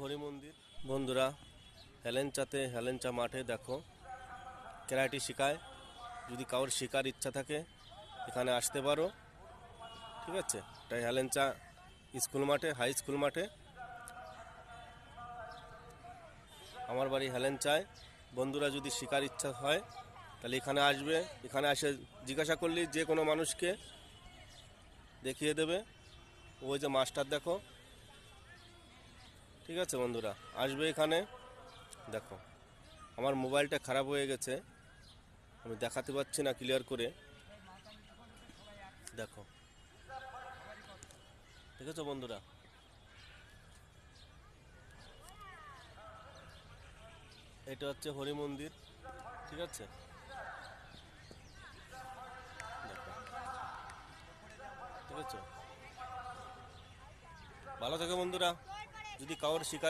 হরি মন্দির। বন্ধুরা, হেলেঞ্চা মাঠে দেখো ক্যারাটে শেখায়। যদি কারোর শেখার ইচ্ছা থাকে এখানে আসতে পারো, ঠিক আছে। এটাই হেলেঞ্চা স্কুল মাঠে, হাই স্কুল মাঠে। আমার বাড়ি হেলেঞ্চায়। বন্ধুরা, যদি শেখার ইচ্ছা হয় তাহলে এখানে আসবে। এখানে এসে জিজ্ঞাসা করলে যে কোনো মানুষকে দেখিয়ে দেবে। ওই যে মাস্টার দেখো, ঠিক আছে। বন্ধুরা আসবে এখানে। দেখো, আমার মোবাইলটা খারাপ হয়ে গেছে, আমি দেখাতে পারছি না ক্লিয়ার করে। দেখো, ঠিক আছে বন্ধুরা। এটা হচ্ছে হরি মন্দির, ঠিক আছে। দেখো, ঠিক আছে। ভালো থাকে বন্ধুরা। যদি কারোর শিকার